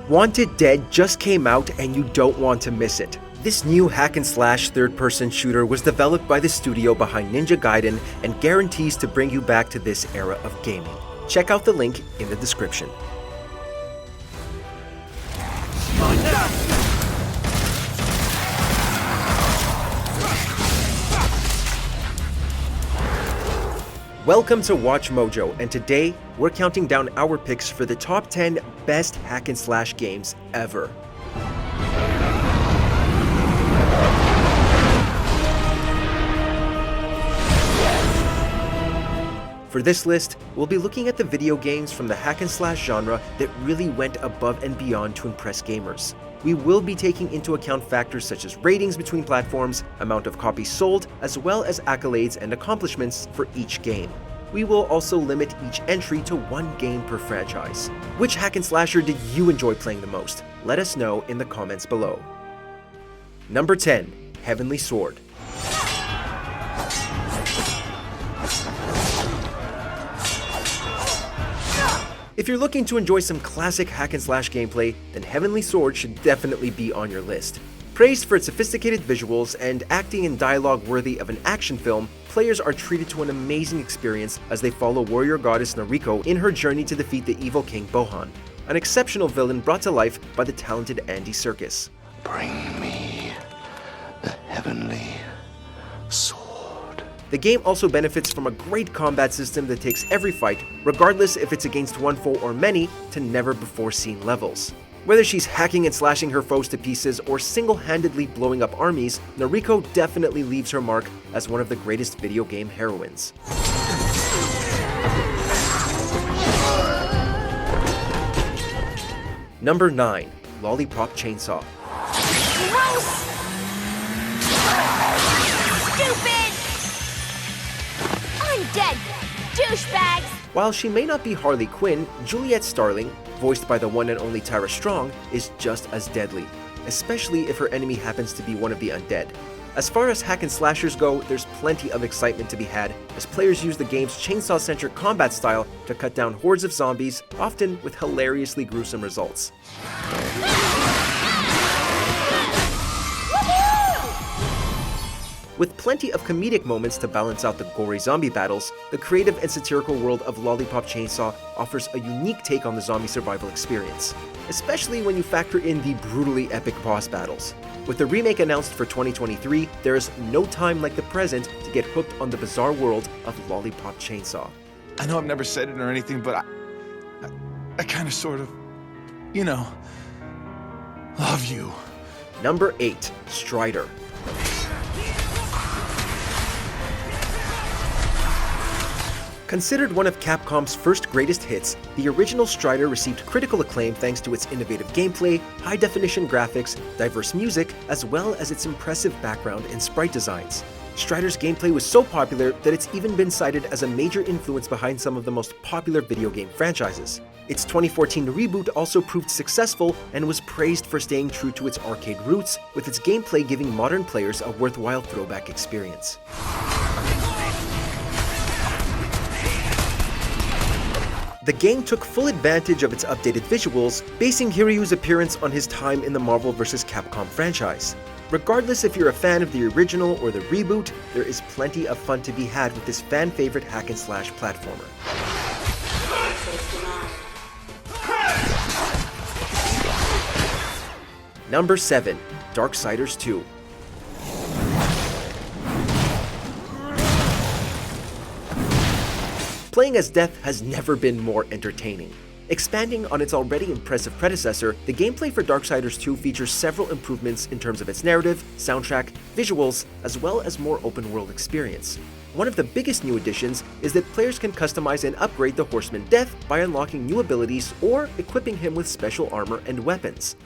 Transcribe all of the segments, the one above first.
Wanted Dead just came out and you don't want to miss it. This new hack-and-slash third-person shooter was developed by the studio behind Ninja Gaiden and guarantees to bring you back to this era of gaming. Check out the link in the description. Welcome to Watch Mojo, and today we're counting down our picks for the top 10 best hack-and-slash games ever. For this list, we'll be looking at the video games from the hack-and-slash genre that really went above and beyond to impress gamers. We will be taking into account factors such as ratings between platforms, amount of copies sold, as well as accolades and accomplishments for each game. We will also limit each entry to one game per franchise. Which hack-and-slasher did you enjoy playing the most? Let us know in the comments below. Number 10. Heavenly Sword. If you're looking to enjoy some classic hack-and-slash gameplay, then Heavenly Sword should definitely be on your list. Praised for its sophisticated visuals and acting and dialogue worthy of an action film, players are treated to an amazing experience as they follow warrior goddess Nariko in her journey to defeat the evil king Bohan, an exceptional villain brought to life by the talented Andy Serkis. Bring me the Heavenly Sword. The game also benefits from a great combat system that takes every fight, regardless if it's against one foe or many, to never-before-seen levels. Whether she's hacking and slashing her foes to pieces or single-handedly blowing up armies, Nariko definitely leaves her mark as one of the greatest video game heroines. Number 9. Lollipop Chainsaw. Gross! Stupid! Undead douchebags! While she may not be Harley Quinn, Juliet Starling, voiced by the one and only Tara Strong, is just as deadly, especially if her enemy happens to be one of the undead. As far as hack and slashers go, there's plenty of excitement to be had as players use the game's chainsaw-centric combat style to cut down hordes of zombies, often with hilariously gruesome results. With plenty of comedic moments to balance out the gory zombie battles, the creative and satirical world of Lollipop Chainsaw offers a unique take on the zombie survival experience, especially when you factor in the brutally epic boss battles. With the remake announced for 2023, there is no time like the present to get hooked on the bizarre world of Lollipop Chainsaw. I know I've never said it or anything, but I kind of sort of, love you. Number 8. Strider. Considered one of Capcom's first greatest hits, the original Strider received critical acclaim thanks to its innovative gameplay, high-definition graphics, diverse music, as well as its impressive background and sprite designs. Strider's gameplay was so popular that it's even been cited as a major influence behind some of the most popular video game franchises. Its 2014 reboot also proved successful and was praised for staying true to its arcade roots, with its gameplay giving modern players a worthwhile throwback experience. The game took full advantage of its updated visuals, basing Hiryu's appearance on his time in the Marvel vs. Capcom franchise. Regardless if you're a fan of the original or the reboot, there is plenty of fun to be had with this fan-favorite hack-and-slash platformer. Number 7. Darksiders 2. Playing as Death has never been more entertaining. Expanding on its already impressive predecessor, the gameplay for Darksiders 2 features several improvements in terms of its narrative, soundtrack, visuals, as well as more open-world experience. One of the biggest new additions is that players can customize and upgrade the Horseman Death by unlocking new abilities or equipping him with special armor and weapons.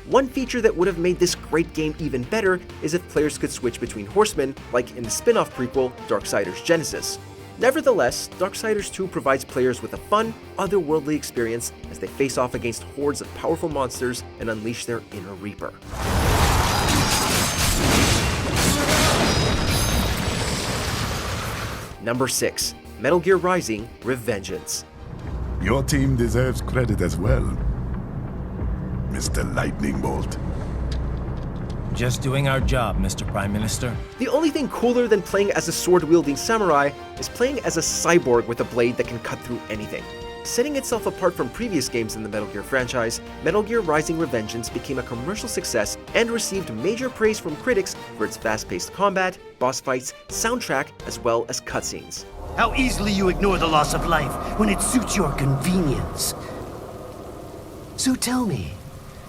One feature that would have made this great game even better is if players could switch between horsemen, like in the spin-off prequel, Darksiders Genesis. Nevertheless, Darksiders 2 provides players with a fun, otherworldly experience as they face off against hordes of powerful monsters and unleash their inner Reaper. Number 6. Metal Gear Rising: Revengeance. Your team deserves credit as well, Mr. Lightning Bolt. Just doing our job, Mr. Prime Minister. The only thing cooler than playing as a sword-wielding samurai is playing as a cyborg with a blade that can cut through anything. Setting itself apart from previous games in the Metal Gear franchise, Metal Gear Rising: Revengeance became a commercial success and received major praise from critics for its fast-paced combat, boss fights, soundtrack, as well as cutscenes. How easily you ignore the loss of life when it suits your convenience. So tell me,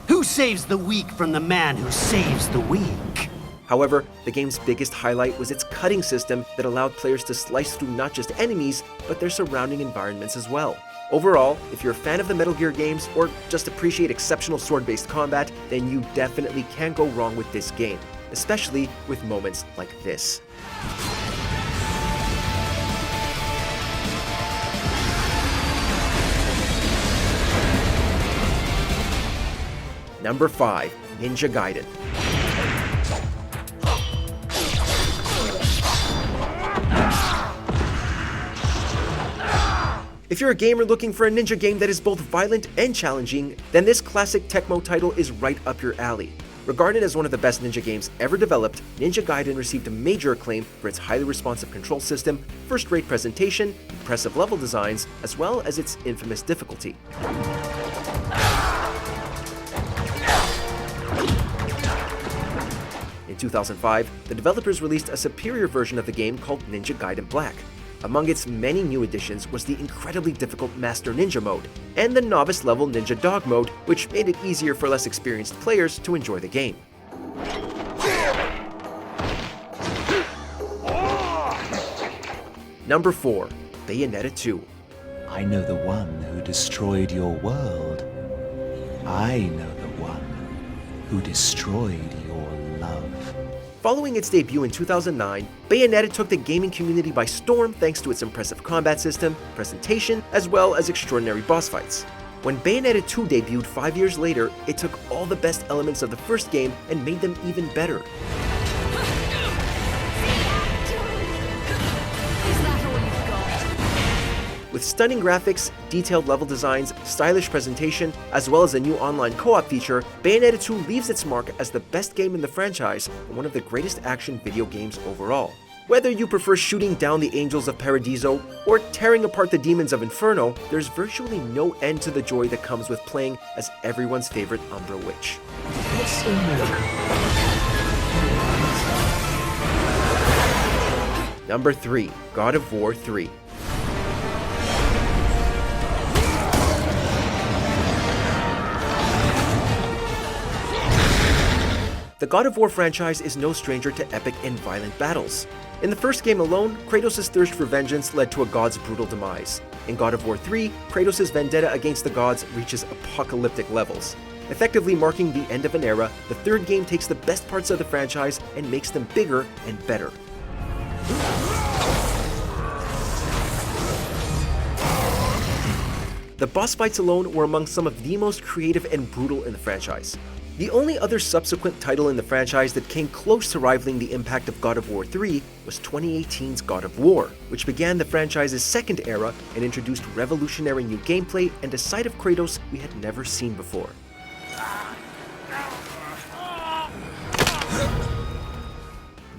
who saves the weak from the man who saves the weak? However, the game's biggest highlight was its cutting system that allowed players to slice through not just enemies, but their surrounding environments as well. Overall, if you're a fan of the Metal Gear games or just appreciate exceptional sword-based combat, then you definitely can't go wrong with this game, especially with moments like this. Number 5. Ninja Gaiden. If you're a gamer looking for a ninja game that is both violent and challenging, then this classic Tecmo title is right up your alley. Regarded as one of the best ninja games ever developed, Ninja Gaiden received a major acclaim for its highly responsive control system, first-rate presentation, impressive level designs, as well as its infamous difficulty. In 2005, the developers released a superior version of the game called Ninja Gaiden Black. Among its many new additions was the incredibly difficult Master Ninja mode, and the novice-level Ninja Dog mode, which made it easier for less experienced players to enjoy the game. Number 4. Bayonetta 2. I know the one who destroyed your world. I know the one who destroyed your love. Following its debut in 2009, Bayonetta took the gaming community by storm thanks to its impressive combat system, presentation, as well as extraordinary boss fights. When Bayonetta 2 debuted 5 years later, it took all the best elements of the first game and made them even better. With stunning graphics, detailed level designs, stylish presentation, as well as a new online co-op feature, Bayonetta 2 leaves its mark as the best game in the franchise and one of the greatest action video games overall. Whether you prefer shooting down the angels of Paradiso or tearing apart the demons of Inferno, there's virtually no end to the joy that comes with playing as everyone's favorite Umbra Witch. Number 3. God of War 3. The God of War franchise is no stranger to epic and violent battles. In the first game alone, Kratos' thirst for vengeance led to a god's brutal demise. In God of War 3, Kratos' vendetta against the gods reaches apocalyptic levels. Effectively marking the end of an era, the third game takes the best parts of the franchise and makes them bigger and better. The boss fights alone were among some of the most creative and brutal in the franchise. The only other subsequent title in the franchise that came close to rivaling the impact of God of War 3 was 2018's God of War, which began the franchise's second era and introduced revolutionary new gameplay and a side of Kratos we had never seen before.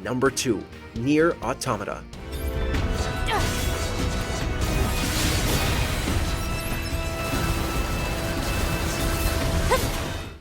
Number 2. Nier Automata.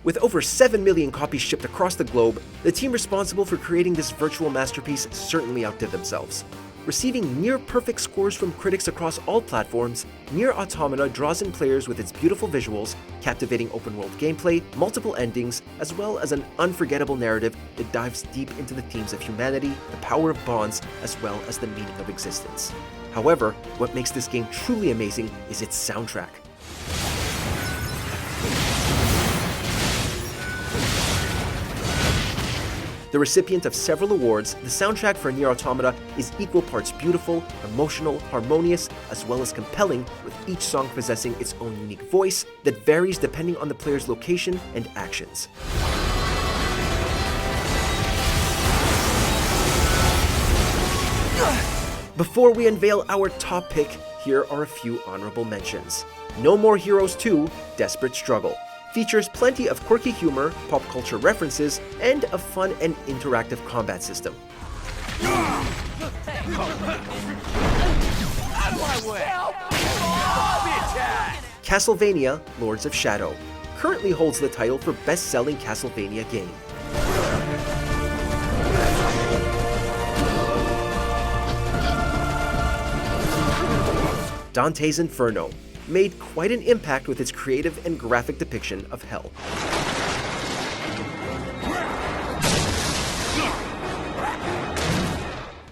With over 7 million copies shipped across the globe, the team responsible for creating this virtual masterpiece certainly outdid themselves. Receiving near-perfect scores from critics across all platforms, Nier Automata draws in players with its beautiful visuals, captivating open-world gameplay, multiple endings, as well as an unforgettable narrative that dives deep into the themes of humanity, the power of bonds, as well as the meaning of existence. However, what makes this game truly amazing is its soundtrack. The recipient of several awards, the soundtrack for Nier Automata is equal parts beautiful, emotional, harmonious, as well as compelling, with each song possessing its own unique voice that varies depending on the player's location and actions. Before we unveil our top pick, here are a few honorable mentions. No More Heroes 2: Desperate Struggle features plenty of quirky humor, pop culture references, and a fun and interactive combat system. Castlevania: Lords of Shadow currently holds the title for best-selling Castlevania game. Dante's Inferno made quite an impact with its creative and graphic depiction of hell.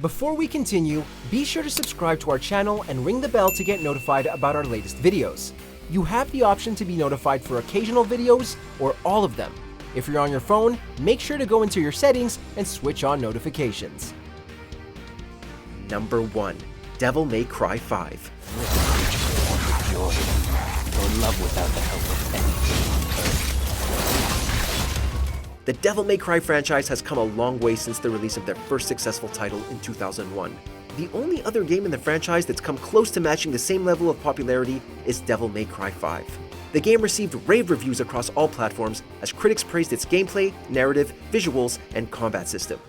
Before we continue, be sure to subscribe to our channel and ring the bell to get notified about our latest videos. You have the option to be notified for occasional videos or all of them. If you're on your phone, make sure to go into your settings and switch on notifications. Number 1. Devil May Cry 5. Joy, or love without the help of anything. The Devil May Cry franchise has come a long way since the release of their first successful title in 2001. The only other game in the franchise that's come close to matching the same level of popularity is Devil May Cry 5. The game received rave reviews across all platforms as critics praised its gameplay, narrative, visuals, and combat system.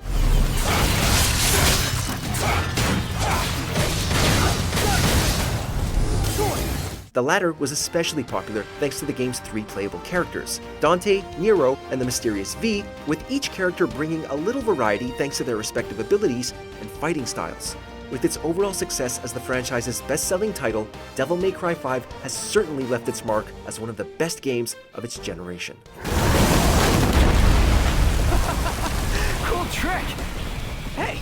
The latter was especially popular thanks to the game's 3 playable characters, Dante, Nero, and the mysterious V, with each character bringing a little variety thanks to their respective abilities and fighting styles. With its overall success as the franchise's best-selling title, Devil May Cry 5 has certainly left its mark as one of the best games of its generation. Cool trick! Hey,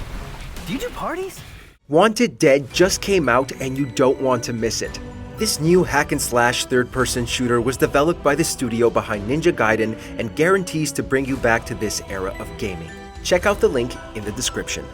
do you do parties? Wanted Dead just came out and you don't want to miss it. This new hack-and-slash third-person shooter was developed by the studio behind Ninja Gaiden and guarantees to bring you back to this era of gaming. Check out the link in the description.